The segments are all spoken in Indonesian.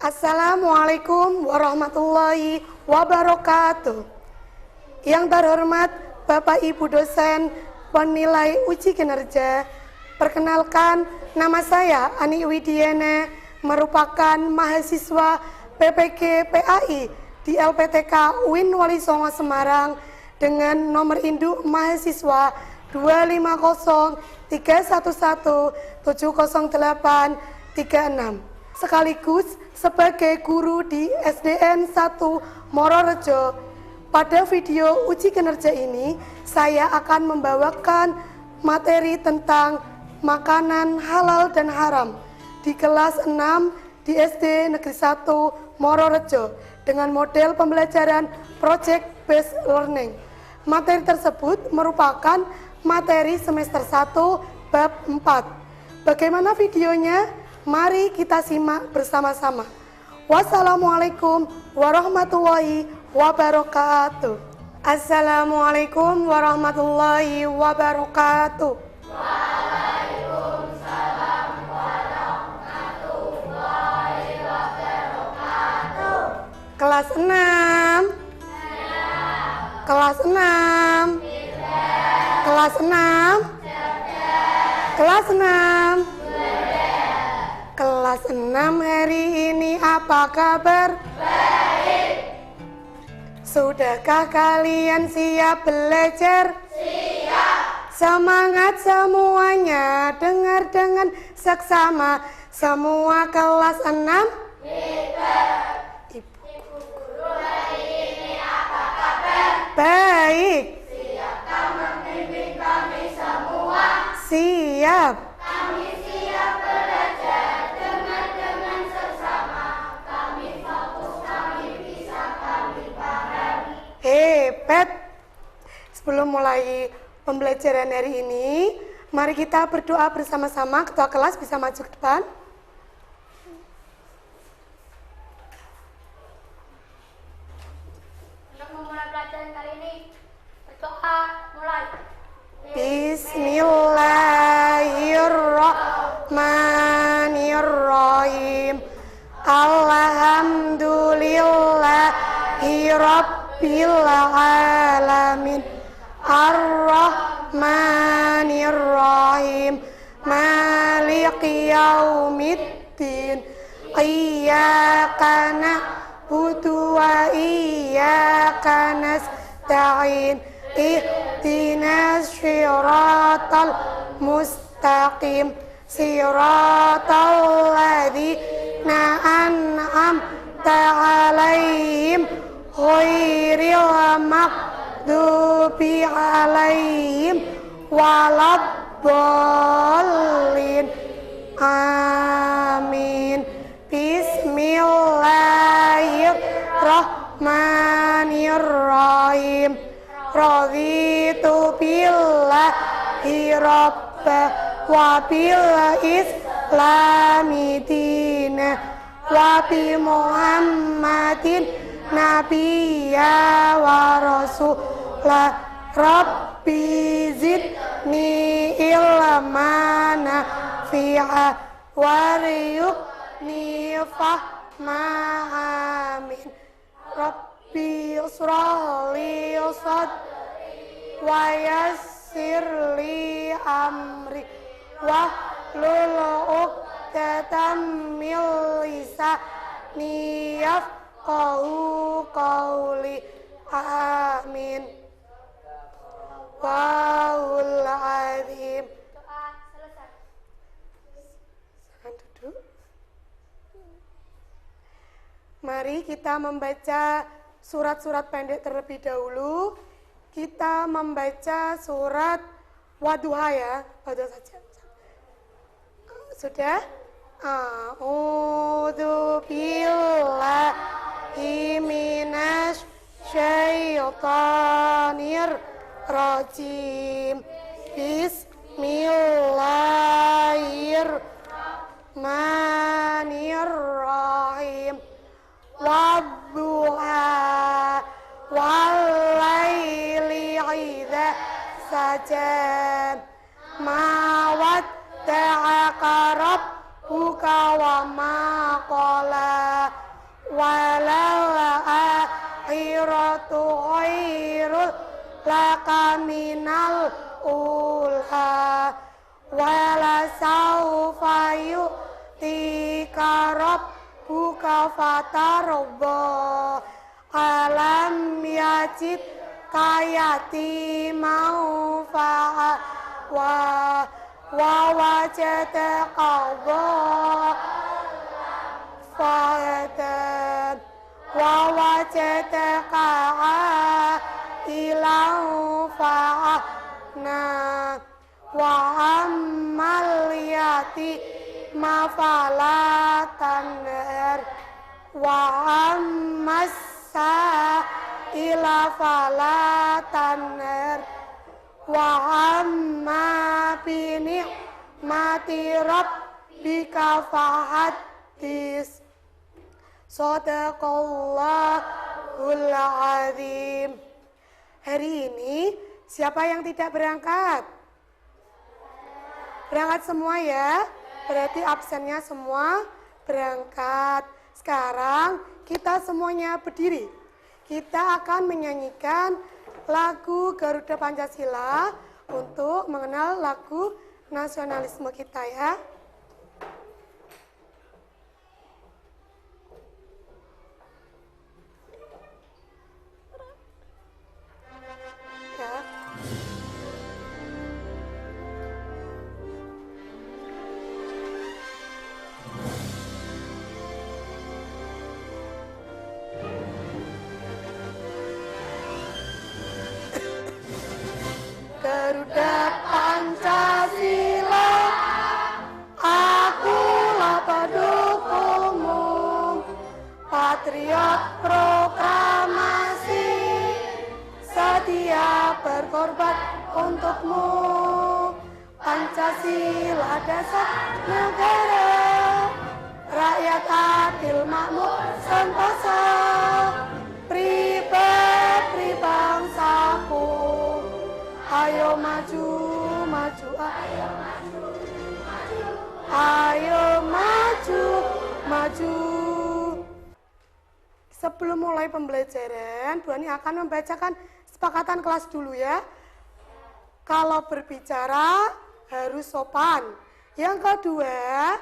Assalamualaikum warahmatullahi wabarakatuh. Yang terhormat Bapak Ibu dosen penilai uji kinerja, perkenalkan nama saya Ani Widiana, merupakan mahasiswa PPG PAI di LPTK UIN Wali Songo Semarang dengan nomor induk mahasiswa 2501311700836, sekaligus sebagai guru di SDN 1 Mororejo. Pada video uji kinerja ini, saya akan membawakan materi tentang makanan halal dan haram di kelas 6 di SD Negeri 1 Mororejo dengan model pembelajaran Project Based Learning. Materi tersebut merupakan materi semester 1 bab 4. Bagaimana videonya? Mari kita simak bersama-sama. Wassalamualaikum warahmatullahi wabarakatuh. Assalamualaikum warahmatullahi wabarakatuh. Waalaikumsalam warahmatullahi wabarakatuh. Kelas 6. Kelas 6. Kelas 6. Kelas 6. Kelas 6 hari ini apa kabar? Baik. Sudahkah kalian siap belajar? Siap. Semangat semuanya, dengar dengan seksama. Semua kelas 6. Ibu Guru hari ini apa kabar? Baik. Siapkah membimbing kami semua? Siap. Kami siap belajar dengan seksama. Kami fokus, kami bisa, kami paham. Hebat. Sebelum mulai pembelajaran hari ini, mari kita berdoa bersama-sama. Ketua kelas bisa maju ke depan. Untuk memulai pelajaran kali ini, berdoa mulai. Bismillahirrahmanirrahim. Alhamdulillahi Rabbil alamin. Ar-Rahmanirrahim. Maliki yaumiddin. Iyyaka na'budu wa iyyaka nasta'in. Ihdinas siratal mustaqim. Siratal ladzina an'amta 'alaihim ghairil maghdubi 'alaihim waladdallin. Amin. Bismillahirrahmanirrahim. Raditu billahi rabba wa bil islami dina wa bi muhammadin nabiyya wa rasulah. Rabbi zidni ilma nafi'a warzuqni fahma. Amin. Rabbi ishrah li sadri wa yassir li amri wahlul 'uqdatam min lisani yafqahu qawli. Amin. Wahul azim. Doa selesai. Silahkan duduk. Mari kita membaca surat-surat pendek terlebih dahulu. Kita membaca surat Wadduha ya, Wadduha saja. Sudah? A'udzu billahi minasy syaithanir rajim. Bismillahirrahmanirrahim. Wadduha wal-laili idza saja. Ma wadda'aka rabbuka wa ma qala walal akhiratu khairul laka minal ula wala saufa yu'tika rabbuka fatarabba alam yajid kayati mau wa wajadaka fa'atan wa wajadaka ilau fa'na wa ammal yati mafalatan wa ammas ila falatan wa amma bini mati rabbika fahaddis. Shadaqallahul azim. Hari ini siapa yang tidak berangkat? Berangkat semua ya. Berarti absennya semua berangkat. Sekarang kita semuanya berdiri. Kita akan menyanyikan lagu Garuda Pancasila untuk mengenal lagu nasionalisme kita ya. Garuda Pancasila, akulah pendukungmu, patriot proklamasi, setia berkorban untukmu. Pancasila dasar negara, rakyat adil makmur sentosa, pribadi bangsaku. Ayo maju, maju, ayo maju, maju, ayo maju, maju. Sebelum mulai pembelajaran, Bu Ani akan membacakan sepakatan kelas dulu ya. Kalau berbicara harus sopan. Yang kedua,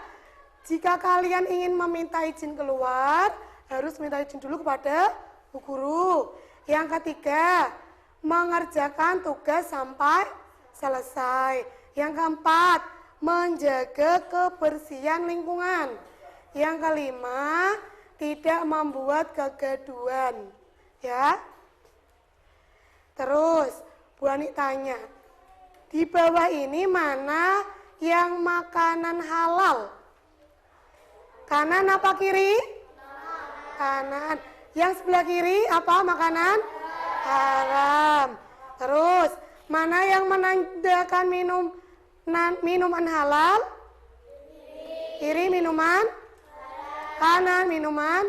jika kalian ingin meminta izin keluar, harus minta izin dulu kepada Bu Guru. Yang ketiga, mengerjakan tugas sampai selesai. Yang keempat, menjaga kebersihan lingkungan. Yang kelima, tidak membuat kegaduhan. Ya. Terus, Bu Ani tanya, di bawah ini mana yang makanan halal? Kanan apa kiri? Kanan. Yang sebelah kiri apa makanan? Haram. Terus, mana yang menandakan minuman halal? Kiri minuman? Kanan minuman?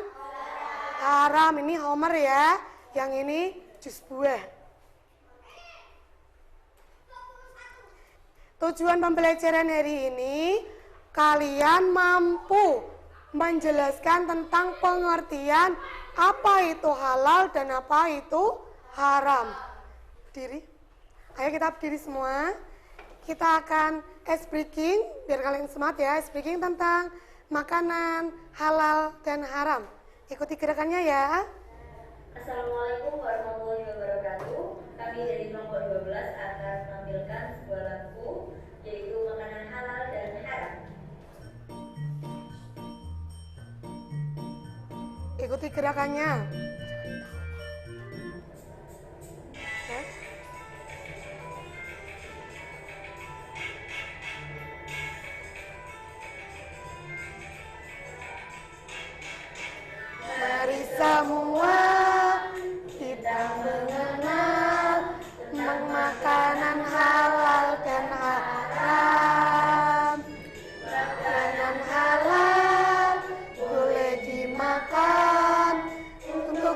Haram. Ini Homer ya. Yang ini jus buah. Tujuan pembelajaran hari ini, kalian mampu menjelaskan tentang pengertian apa itu halal dan apa itu haram. Berdiri. Ayo kita berdiri semua. Kita akan ice breaking, biar kalian semangat ya. Ice breaking tentang makanan halal dan haram. Ikuti gerakannya ya. Assalamualaikum warahmatullahi wabarakatuh. Kami dari kelompok 12 akan menampilkan sebuah lagu, yaitu makanan halal dan haram. Ikuti gerakannya. Mari semua kita mengenal makanan halal dan haram. Makanan halal boleh dimakan untuk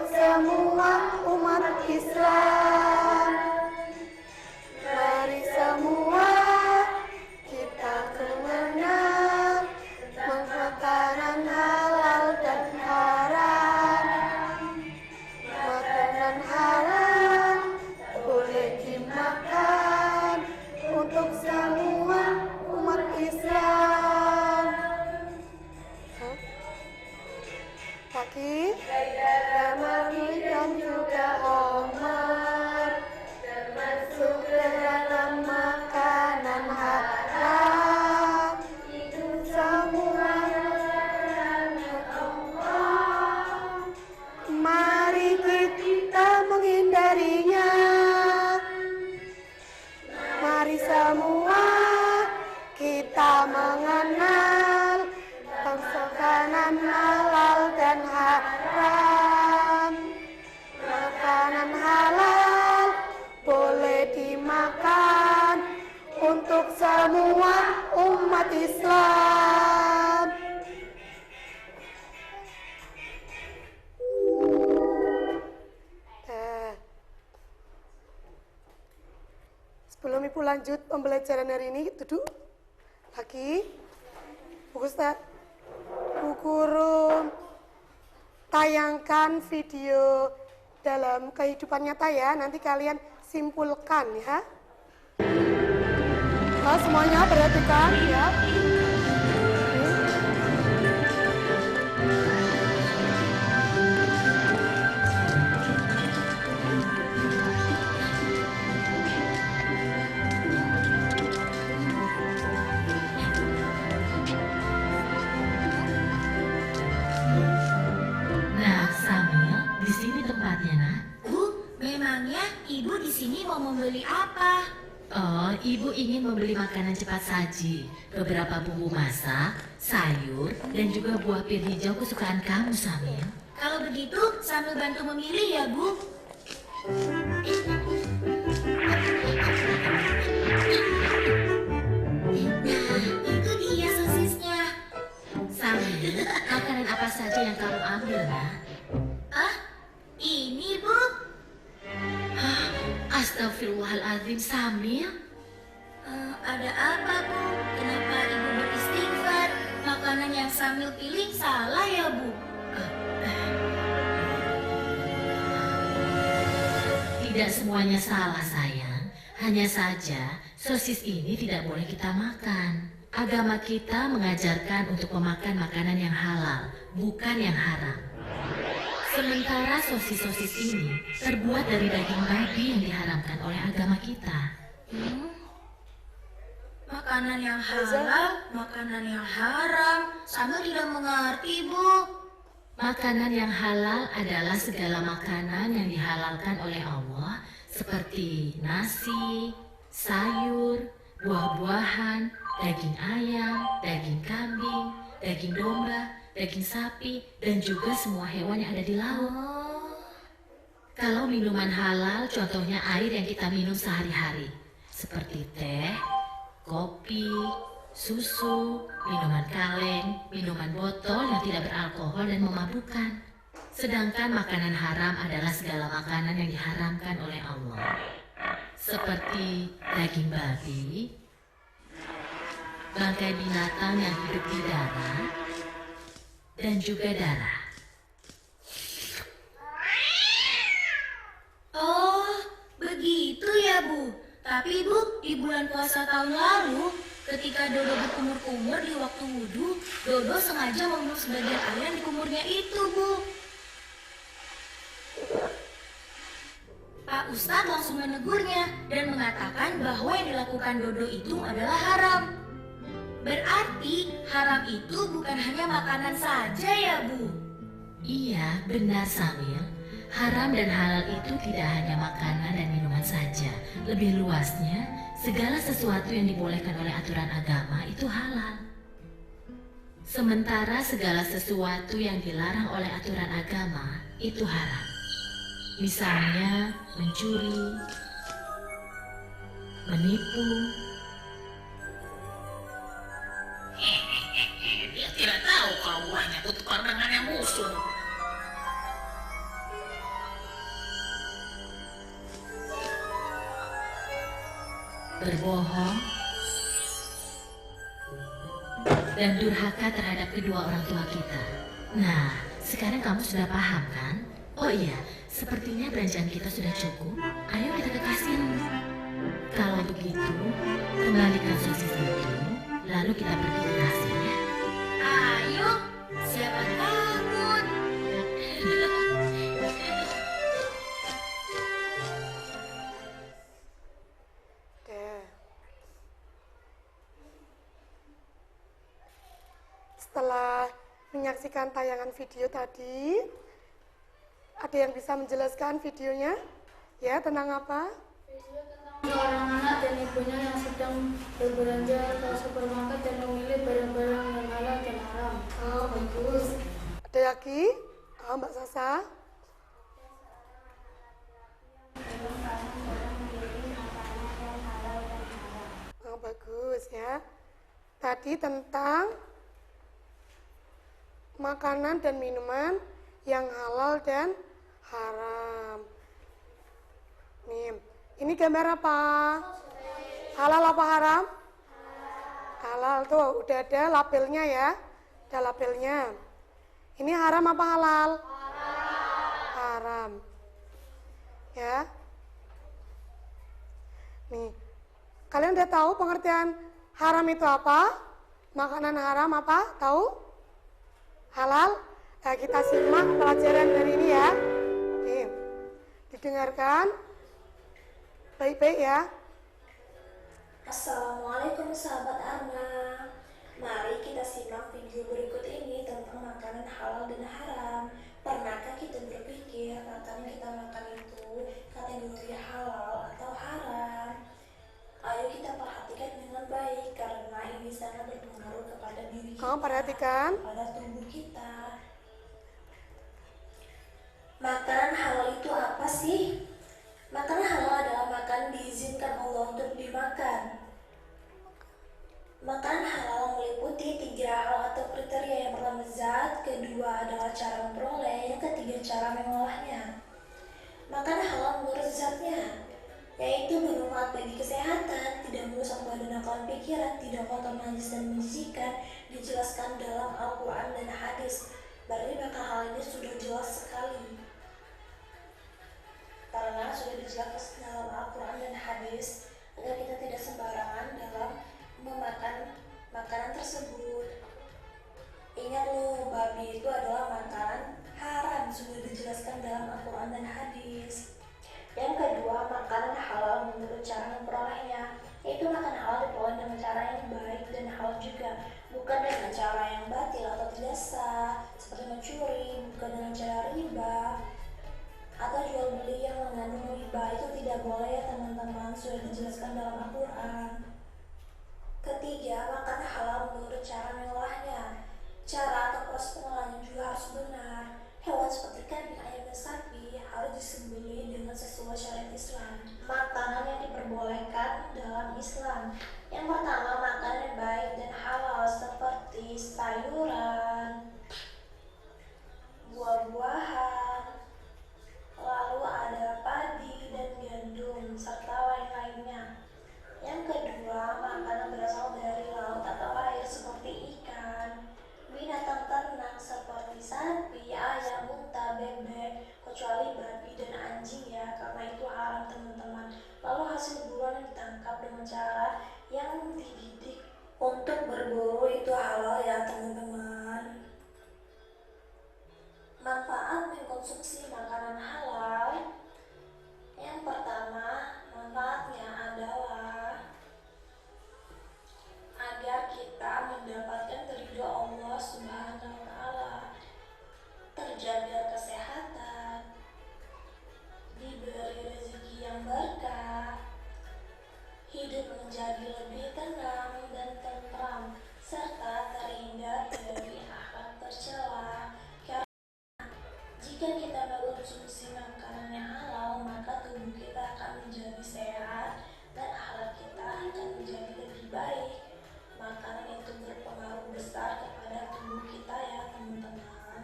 umat Islam. Sebelum Ibu lanjut pembelajaran hari ini, duduk lagi. Bu Ustaz, Bu Guru tayangkan video dalam kehidupan nyata ya. Nanti kalian simpulkan ya. Nah, semuanya perhatikan ya. Nah, Samuel, di sini tempatnya, nak. Bu, memangnya ibu di sini mau membeli apa? Oh, ibu ingin membeli makanan cepat saji, beberapa bumbu masak, sayur, dan juga buah pir hijau kesukaan kamu, Samuel. Kalau begitu, sambil bantu memilih ya, Bu. Nah, itu dia sosisnya. Samuel, makanan apa saja yang kamu ambil, nak? Ah, ini, Bu. Astagfirullahaladzim, Samuel. Ada apa, Bu? Kenapa ibu beristighfar? Makanan yang Samil pilih salah ya, Bu? Tidak semuanya salah, sayang. Hanya saja, sosis ini tidak boleh kita makan. Agama kita mengajarkan untuk memakan makanan yang halal, bukan yang haram. Sementara sosis-sosis ini terbuat dari daging babi yang diharamkan oleh agama kita. Makanan yang halal, makanan yang haram. Samil tidak mengerti, Bu. Makanan yang halal adalah segala makanan yang dihalalkan oleh Allah, seperti nasi, sayur, buah-buahan, daging ayam, daging kambing, daging domba, daging sapi, dan juga semua hewan yang ada di laut. Kalau minuman halal, contohnya air yang kita minum sehari-hari, seperti teh, kopi, susu, minuman kaleng, minuman botol yang tidak beralkohol dan memabukkan. Sedangkan makanan haram adalah segala makanan yang diharamkan oleh Allah, seperti daging babi, bangkai binatang yang hidup di darat, dan juga darah. Oh, begitu ya, Bu. Tapi, Bu, di bulan puasa tahun lalu, ketika Dodo berkumur-kumur di waktu wudhu, Dodo sengaja meminum sebagian air yang di kumurnya itu, Bu. Pak Ustadz langsung menegurnya dan mengatakan bahwa yang dilakukan Dodo itu adalah haram. Berarti haram itu bukan hanya makanan saja ya, Bu? Iya, benar, Samuel. Haram dan halal itu tidak hanya makanan dan minuman saja. Lebih luasnya, segala sesuatu yang dibolehkan oleh aturan agama itu halal. Sementara segala sesuatu yang dilarang oleh aturan agama itu haram. Misalnya mencuri, menipu. Dia tidak tahu kalau buahnya bertukar dengan yang musuh. Berbohong, dan durhaka terhadap kedua orang tua kita. Nah, sekarang kamu sudah paham kan? Oh iya, sepertinya belanjaan kita sudah cukup. Ayo kita ke kasir. Kalau begitu, kembalikan sosis itu, lalu kita pergi ke kasir ya. Ayo, siapa takut? Setelah menyaksikan tayangan video tadi, ada yang bisa menjelaskan videonya? Ya, tentang apa? Seorang anak dan ibunya yang sedang berbelanja ke supermarket dan memilih barang-barang yang halal dan haram. Oh, bagus. Ada lagi? Oh, Mbak Sasa? Oh, bagus ya. tadi tentang makanan dan minuman yang halal dan haram. Nih, ini gambar apa? Halal apa haram? Halal tuh, udah ada labelnya ya. Ada labelnya. Ini haram apa halal? Haram. Ya. Nih, kalian udah tahu pengertian haram itu apa? Makanan haram apa? Tahu? Halal? Nah, kita simak pelajaran dari ini ya. Nih, didengarkan baik-baik ya. Assalamualaikum sahabat Arna. Mari kita simak video berikut ini tentang makanan halal dan haram. Pernahkah kita berpikir makanan yang kita makan itu kategori halal atau haram? Ayo kita perhatikan dengan baik karena ini sangat berpengaruh kepada diri kita, Kamu perhatikan. kepada tubuh kita. Makanan halal itu apa sih? Makanan halal adalah makanan diizinkan Allah untuk dimakan. Makanan halal meliputi 3 hal atau kriteria. Yang pertama zat, kedua adalah cara memperoleh, yang ketiga cara mengolahnya. Makanan halal menurut zatnya, yaitu bermanfaat bagi kesehatan, tidak merusak badan dan akal pikiran, tidak kotor, najis dan menjijikan, dijelaskan dalam Al-Quran dan hadis. Berarti makanan halal ini sudah jelas sekali. Karena sudah dijelaskan dalam Al-Quran dan hadis, agar kita tidak sembarangan dalam memakan makanan tersebut. Ingat loh, babi itu adalah makanan haram, sudah dijelaskan dalam Al-Quran dan hadis. Yang kedua, makanan halal menurut cara memperolehnya, yaitu makanan halal diperoleh dengan cara yang baik dan halal juga, bukan dengan cara yang batil atau tidak sah, seperti mencuri, bukan dengan cara riba atau jual beli yang mengandung riba. Itu tidak boleh ya teman-teman, sudah dijelaskan dalam Al-Quran. Ketiga, makanan halal menurut cara mengolahnya. Cara atau proses pengolahannya juga harus benar. Hewan seperti kambing, ayam, dan sapi harus disembelih dengan sesuai syariat Islam. Makanan yang diperbolehkan dalam Islam. Yang pertama, makanan yang baik dan halal seperti sayuran, buah-buahan, lalu ada padi dan gandum, serta lain-lainnya. Yang kedua, makanan berasal dari laut atau air seperti ikan, binatang ternak seperti sapi, ayam, unta, bebek, kecuali babi dan anjing ya, karena itu haram teman-teman. Lalu hasil buruan yang ditangkap dengan cara yang dididik untuk berburu itu halal ya teman-teman. Manfaat mengkonsumsi makanan halal. Yang pertama, manfaatnya adalah agar kita mendapatkan ridho Allah Subhanahu wa Ta'ala, terjaga kesehatan, diberi rezeki yang berkah, hidup menjadi lebih tenang dan tentram, serta terhindar dari akhlak tercela. Jika kita mengkonsumsi makanan yang halal, maka tubuh kita akan menjadi sehat dan akhlak kita akan menjadi lebih baik. Makanan itu berpengaruh besar kepada tubuh kita ya teman-teman.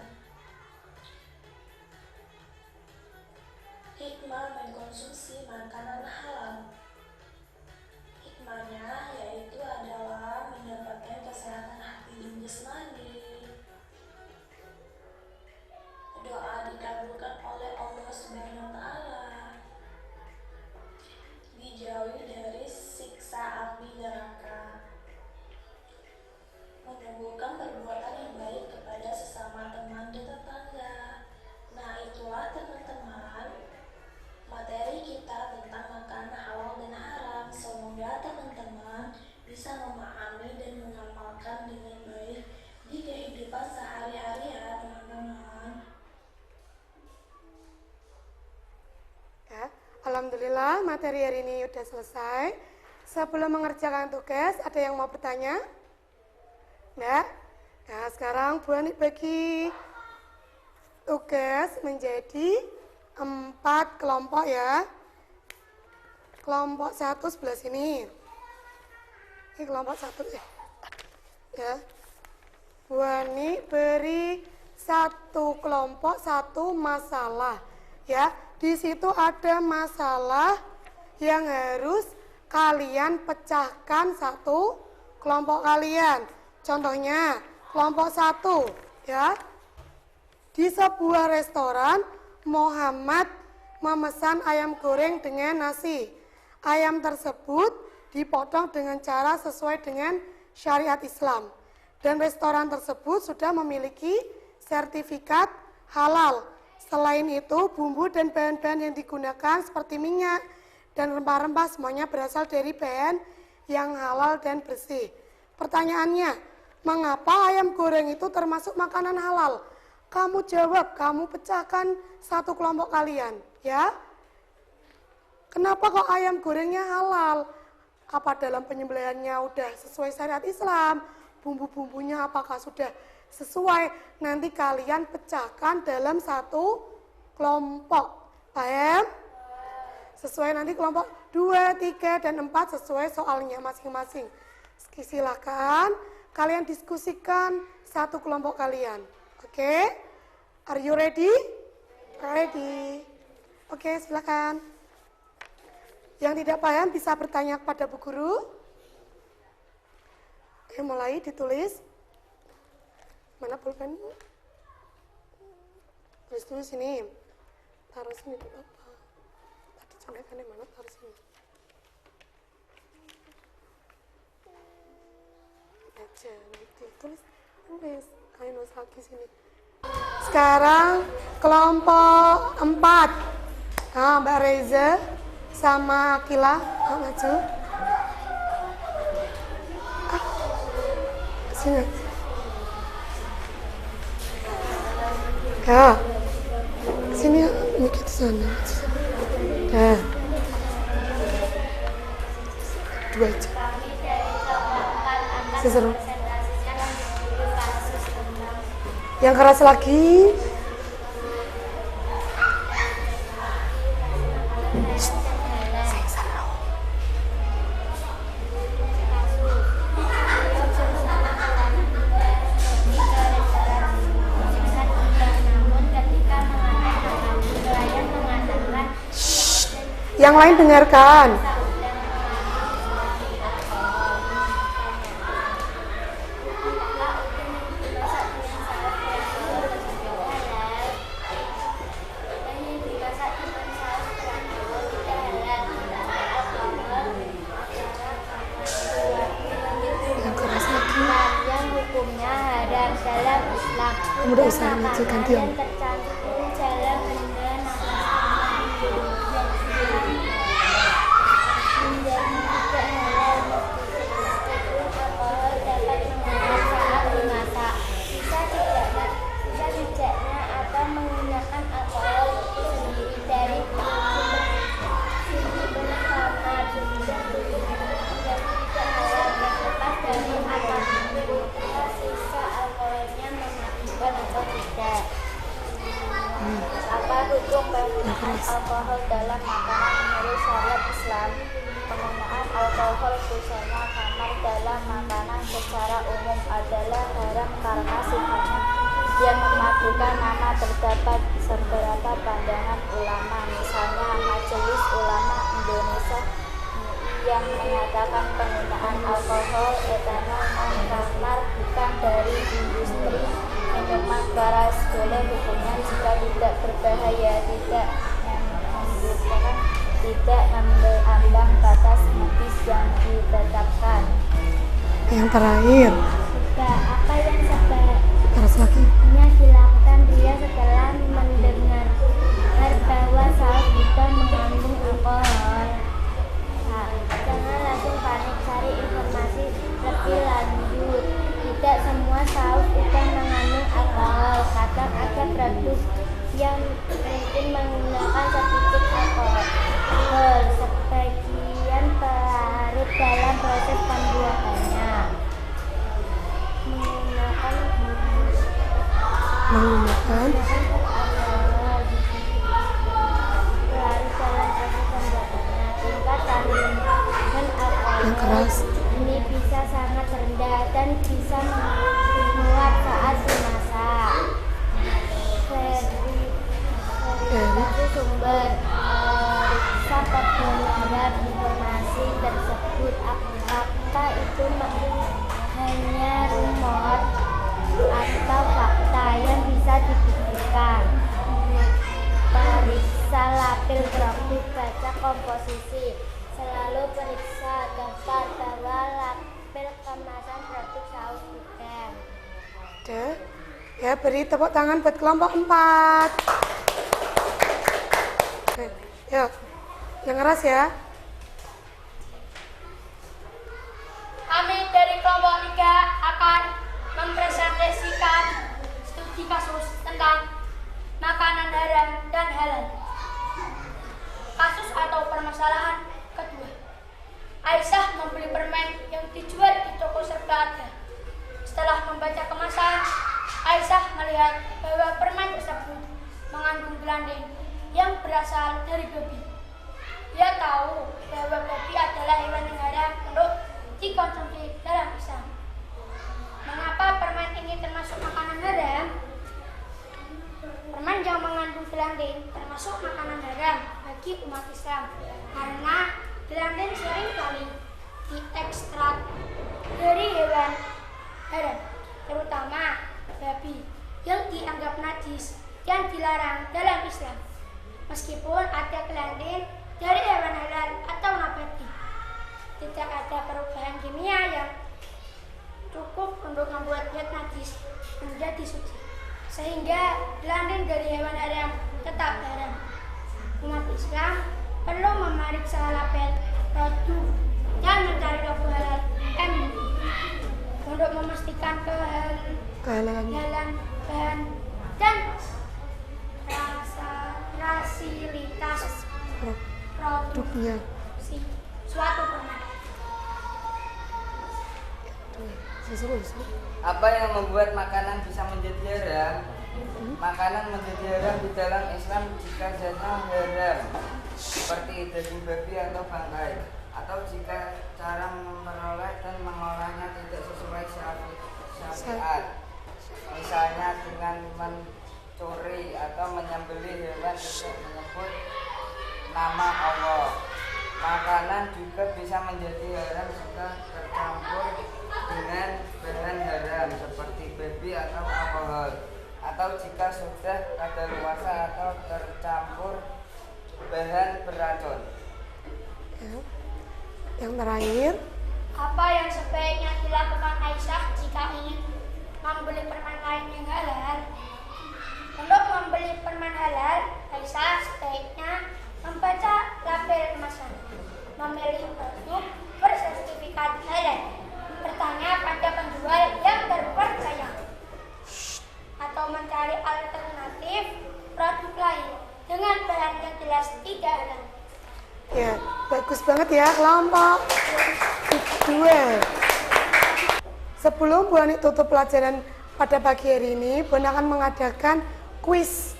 Hikmah mengkonsumsi makanan halal. Hikmahnya yaitu adalah mendapatkan kesehatan hati dan jasmani. Doa dikabulkan oleh Allah Subhanahu wa Ta'ala, dijauhi dari siksa api neraka, menumbuhkan perbuatan yang baik kepada sesama teman dan tetangga. Nah, itulah teman-teman materi kita tentang makanan halal dan haram. Semoga teman-teman bisa memahami dan mengamalkan dengan baik di kehidupan sehari-hari ya teman-teman. Ya, alhamdulillah materi hari ini sudah selesai. Sebelum mengerjakan tugas, ada yang mau bertanya? Nah, sekarang Bu Ani bagi tugas menjadi 4 kelompok ya. Kelompok 1 sebelah sini. Ini kelompok 1 ya. Ya. Bu Ani beri satu kelompok satu masalah. Ya, di situ ada masalah yang harus kalian pecahkan satu kelompok kalian. Contohnya, kelompok 1, ya. Di sebuah restoran, Muhammad memesan ayam goreng dengan nasi. Ayam tersebut dipotong dengan cara sesuai dengan syariat Islam. Dan restoran tersebut sudah memiliki sertifikat halal. Selain itu, bumbu dan bahan-bahan yang digunakan seperti minyak dan rempah-rempah semuanya berasal dari bahan yang halal dan bersih. Pertanyaannya, mengapa ayam goreng itu termasuk makanan halal? Kamu jawab, kamu pecahkan satu kelompok kalian, ya. Kenapa kok ayam gorengnya halal? Apa dalam penyembelihannya udah sesuai syariat Islam? Bumbu-bumbunya apakah sudah sesuai? Nanti kalian pecahkan dalam satu kelompok. Paham? Sesuai nanti kelompok 2, 3, dan 4 sesuai soalnya masing-masing. Silakan kalian diskusikan satu kelompok kalian. Oke? Are you ready? Ready. Oke, silakan. Yang tidak paham bisa bertanya kepada Bu Guru. Oke, mulai ditulis. Mana pulpen? Tulis dulu sini. Taruh sini dulu apa? Tadi contekannya mana? Taruh sini. Aja nanti tulis. Ayo nulis lagi sini. Sekarang kelompok 4. Nah, Mbak Reza sama Akila, maju. Sini. Ya. Sini dikit sana. Ya. 2 aja. Seseru. Yang keras lagi. Yang lain dengarkan. Udah usah maju gantian. Alkohol dalam makanan menurut syariat Islam. Penggunaan alkohol khususnya khamar dalam makanan secara umum adalah haram karena sifatnya yang memadukan nama. Terdapat beberapa pandangan ulama, misalnya Majelis Ulama Indonesia yang menyatakan penggunaan alkohol etanol non-khamar bukan dari industri minuman keras boleh hukumnya jika tidak berbahaya, tidak ambang batas medis yang ditetapkan. Yang terakhir. Apa yang sebaiknya dilakukan dia setelah mendengar bahwa saus bukan mengandung alkohol? Jangan langsung panik, cari informasi lebih lanjut. Tidak semua saus ikan mengandung alkohol. Kadang ada produk yang mungkin menggunakan sedikit alkohol. Sebagian pelarut dalam proses pembuatannya menggunakan pelarut dalam proses pembuatannya. Tingkat kandungan alkohol yang keras. ini bisa sangat rendah dan bisa menguap saat dimasak. Verifikasi sumber, periksa kebenaran informasi tersebut, apakah itu hanya rumor atau fakta yang bisa dibuktikan. Periksa label produk, baca komposisi, selalu periksa daftar bawah label kemasan produk saus bukan. Udah. Ya, beri tepuk tangan buat kelompok 4. Oke, yuk. Yang keras ya. Kami dari kelompok 3 akan mempresentasikan studi kasus tentang makanan haram dan halal. Kasus atau permasalahan kedua. Aisyah membeli permen yang dijual di toko serba ada. Setelah membaca kemasan, Aisyah melihat bahwa permen tersebut mengandung gelanding yang berasal dari babi. Dia tahu bahwa babi adalah hewan yang haram untuk dikonsumsi dalam Islam. Mengapa permen ini termasuk makanan haram? Permen yang mengandung gelanding termasuk makanan haram bagi umat Islam karena gelanding seringkali diekstrak dari hewan haram, terutama babi yang dianggap najis yang dilarang dalam Islam. Meskipun ada gelanding dari hewan halal atau nabati, tidak ada perubahan kimia yang cukup untuk membuat zat najis menjadi suci, sehingga gelanding dari hewan haram tetap haram. Umat Islam perlu memeriksa label produk dan mencari logo halal MUI untuk memastikan kehalalan bahan dan rasilitas Produknya. suatu permen. Apa yang membuat makanan bisa menjadi haram? Makanan menjadi haram di dalam Islam jika zatnya haram, seperti daging babi atau bangkai, atau jika cara memperoleh dan mengolahnya tidak sesuai syariat, misalnya dengan mencuri atau menyembelih hewan tidak menyebut nama Allah. Makanan juga bisa menjadi haram jika tercampur dengan bahan haram seperti babi atau alkohol, atau jika sudah kadaluarsa atau tercampur bahan beracun. Yang terakhir, Apa yang sebaiknya dilakukan Aisyah jika ingin membeli permen lain yang halal? Untuk membeli permen halal, Aisyah sebaiknya membaca label kemasan, memilih produk bersertifikat halal, bertanya pada penjual yang terpercaya, atau mencari alternatif produk lain dengan bahan yang jelas tidak halal. ya bagus banget ya kelompok 2. Sebelum Bu Ani tutup pelajaran pada pagi hari ini, Bu Ani akan mengadakan kuis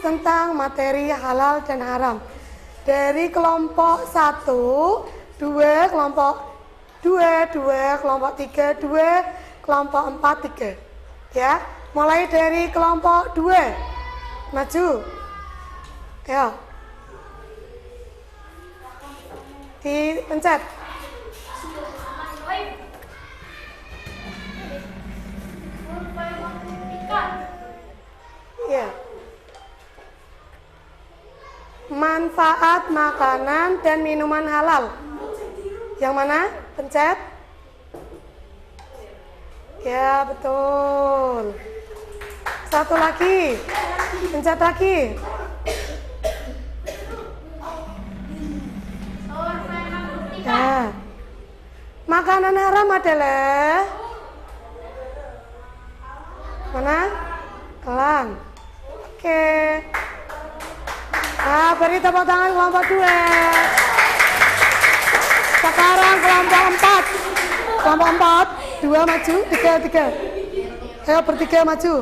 tentang materi halal dan haram dari kelompok 1, 2, kelompok 2, kelompok 3, 2, kelompok 4, 3. Ya, mulai dari kelompok 2. Maju. Ya. Dipencet. Ya. Manfaat makanan dan minuman halal. Yang mana? Pencet. Ya, betul. Satu lagi. Pencet lagi. Ya. Makanan haram adalah mana? Elang. Oke. Nah, beri tepuk tangan kelompok 2. Sekarang kelompok 4. Kelompok 4, 2 maju, 3. Ayo bertiga maju.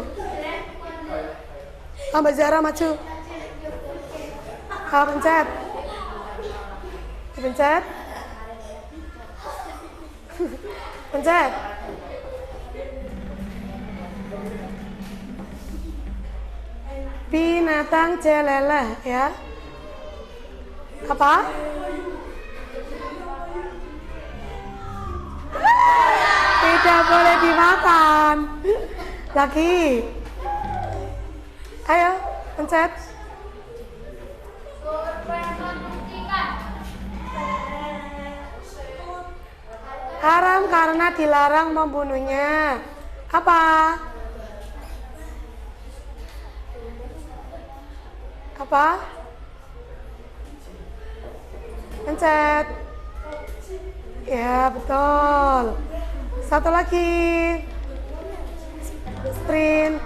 Mbak Zara maju. Pencet. Dipencet. Pencet. Binatang jeleleh ya. Apa? Tidak boleh dimakan. Lagi. Ayo, pencet. Haram karena dilarang membunuhnya. Apa? Apa? Pencet. Ya, betul. Satu lagi. Sprint.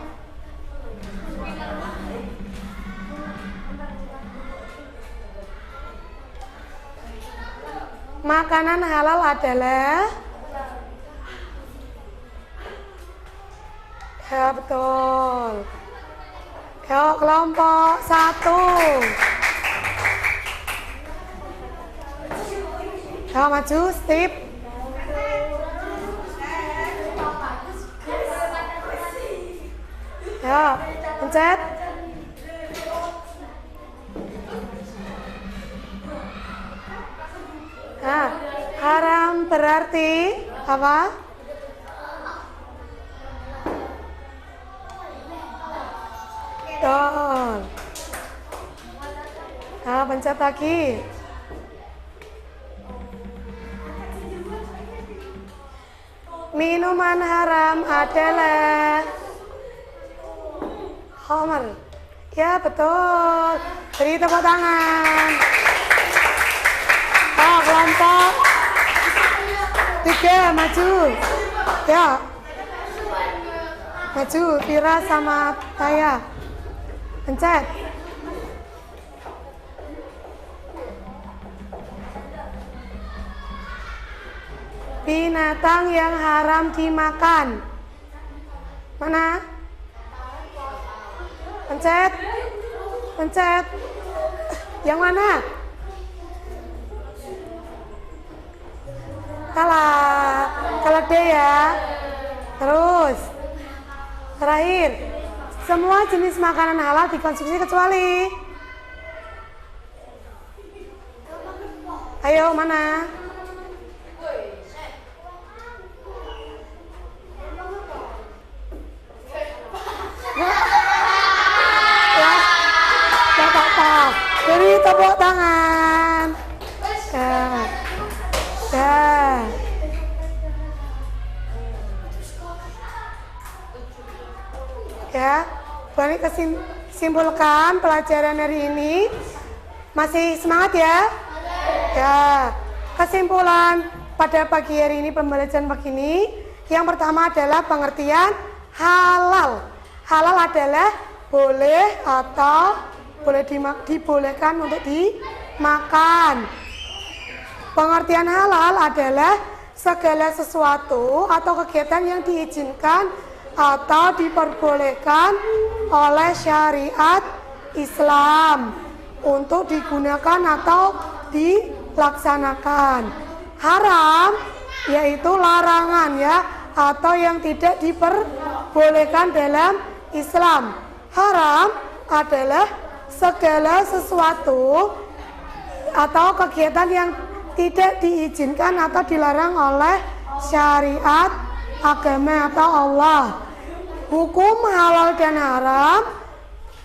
Makanan halal adalah, ya betul. Yuk kelompok 1. Yuk maju, step. Yuk, pencet. Nah, haram berarti apa? Betul. Nah, pencet lagi. Minuman haram adalah khamr. Ya, betul. Beri tepuk tangan. Oh, kelompok 3 maju. Ya. Maju, Vira sama Taya. Pencet. Binatang yang haram dimakan. Mana? Pencet. Pencet. Yang mana? Kalah D ya. Terus terakhir, semua jenis makanan halal dikonsumsi kecuali, ayo mana? Ya, gak apa-apa. Beri tepuk tangan. Ya, boleh kesimpulkan pelajaran hari ini. Masih semangat ya? Ya, kesimpulan pada pagi hari ini, pembelajaran pagi ini, yang pertama adalah pengertian halal. Halal adalah boleh atau dibolehkan untuk dimakan. Pengertian halal adalah segala sesuatu atau kegiatan yang diizinkan atau diperbolehkan oleh syariat Islam untuk digunakan atau dilaksanakan. Haram yaitu larangan ya, atau yang tidak diperbolehkan dalam Islam. Haram adalah segala sesuatu atau kegiatan yang tidak diizinkan atau dilarang oleh syariat agama atau Allah. Hukum halal dan haram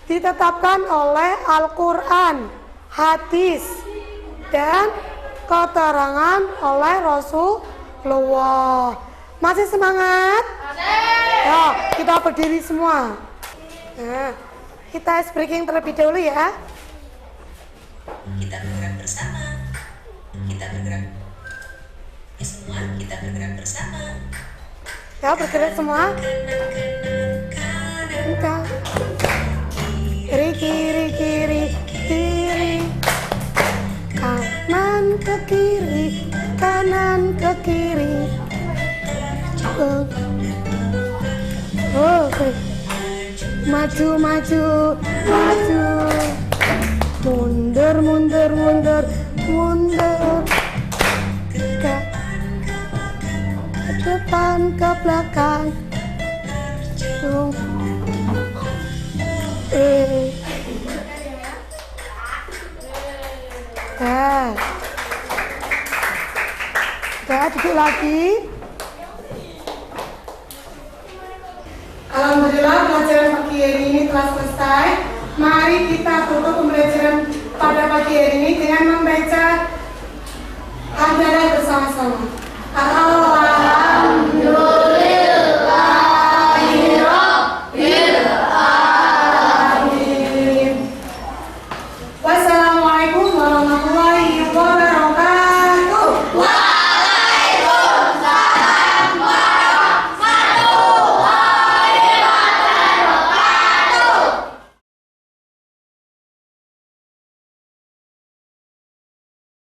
ditetapkan oleh Al-Quran, hadis, dan keterangan oleh Rasulullah. Masih semangat? Ya, kita berdiri semua. Nah, kita ice breaking terlebih dahulu ya. Kita bergerak bersama. Kita bergerak. Ya semua, kita bergerak bersama. Ya, bergerak semua. Kiri, kiri, kiri, kiri. Kanan ke kiri, kanan ke kiri. Oke. Maju, maju, maju. Mundur, mundur, mundur, mundur. depan ke belakang. Duduk lagi. Alhamdulillah pelajaran pagi hari ini telah selesai. Mari kita tutup pembelajaran pada pagi hari ini dengan membaca